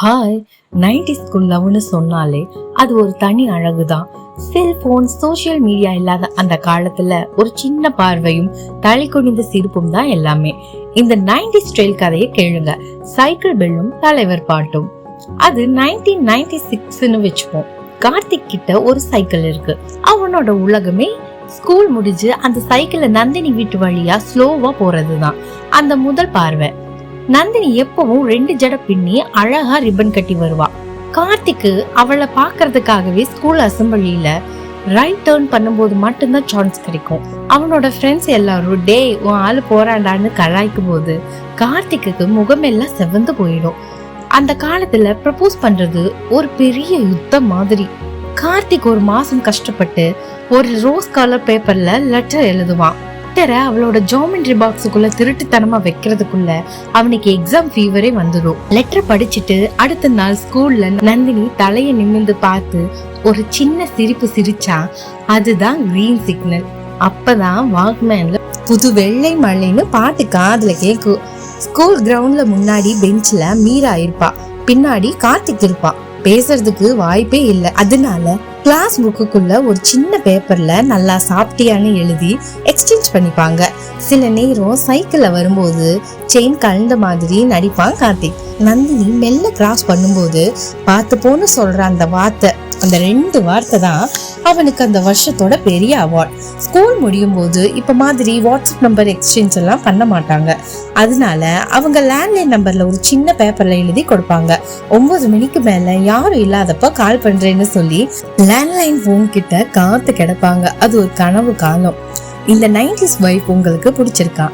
Hi, 90s லவ்னு சொன்னாலே அது ஒரு தனி அழகுதான். செல்போன், சோசியல் மீடியா இல்லாத அந்த காலத்துல ஒரு சின்ன பார்வையும் தலை குனிந்த சிரிப்பும் தான் எல்லாமே. இந்த 90s ஸ்டைல் கதையை கேளுங்க. சைக்கிள் பெல்லும் தலைவர் பாட்டும். அது 1996ன்னு வச்சுப்போம். கார்த்திக் கிட்ட ஒரு சைக்கிள் இருக்கு. அவனோட உலகமே ஸ்கூல் முடிஞ்சு அந்த சைக்கிள நந்தினி வீட்டு வழியா ஸ்லோவா போறதுதான். அந்த முதல் பார்வை. நந்தினி எப்பவும் 2 ஜட பின்னி அழகா ரிப்பன் கட்டி வருவா. கார்த்திக்கு அவளை பாக்குறதுக்காகவே ஸ்கூல் அசம்பிளியில ரைட் டர்ன் பண்ணும்போது மட்டும்தான் சான்ஸ் கிடைக்கும். அவனோட ஃப்ரெண்ட்ஸ் எல்லாரும் டே உன் ஆளு போறாண்டான்னு கலாய்க்கும் போது கார்த்திக்கு முகமெல்லாம் செவந்து போயிடும். அந்த காலத்துல ப்ரப்போஸ் பண்றது ஒரு பெரிய யுத்தம் மாதிரி. கார்த்திக் ஒரு மாசம் கஷ்டப்பட்டு ஒரு ரோஸ் கலர் பேப்பர்ல லெட்டர் எழுதுவான். அவளோட ஜாமெண்ட்ரி பாக்ஸுக்குள்ள திருட்டுத்தனமா வைக்கிறதுக்குள்ள அவனுக்கு எக்ஸாம் ஃபீவரே வந்துடும். லெட்டர் படிச்சுட்டு அடுத்த நாள் ஸ்கூல்ல நந்தினி தலைய நிமிர்ந்து பார்த்து ஒரு சின்ன சிரிப்பு சிரிச்சா அதுதான் கிரீன் சிக்னல். அப்பதான் வாக்மேன்ல புது வெள்ளை மழைன்னு பாட்டு காதுல கேக்கும். ஸ்கூல் கிரவுண்ட்ல முன்னாடி பெஞ்ச்ல மீரா இருப்பா, பின்னாடி கார்த்திக் இருப்பா. பேசுறதுக்கு வாய்ப்பே இல்லை. அதனால கிளாஸ் புக்குக்குள்ள ஒரு சின்ன பேப்பர்ல நல்லா சாப்பிட்டியான்னு எழுதி எக்ஸ்சேஞ்ச் பண்ணிப்பாங்க. சில நேரம் சைக்கிள்ல வரும்போது செயின் கலந்த மாதிரி நடிப்பான் கார்த்திக். நந்தினி மெல்ல கிராஸ் பண்ணும்போது பார்த்து போன்னு சொல்ற அந்த வார்த்தை, அந்த 2 வார்த்தை தான் அவனுக்கு அந்த வருஷத்தோட பெரிய அவார்ட். ஸ்கூல் முடியும் போது இப்ப மாதிரி வாட்ஸ்அப் நம்பர் எக்ஸ்சேஞ்ச் எல்லாம் பண்ண மாட்டாங்க. அதனால அவங்க லேண்ட்லைன் நம்பர்ல ஒரு சின்ன பேப்பர்ல எழுதி கொடுப்பாங்க. 9 மணிக்கு மேல யாரும் இல்லாதப்ப கால் பண்றேன்னு சொல்லி லேண்ட்லைன் போன் கிட்ட காத்து கிடப்பாங்க. அது ஒரு கனவு காலம். இந்த 90s வைப் உங்களுக்கு பிடிச்சிருக்கா?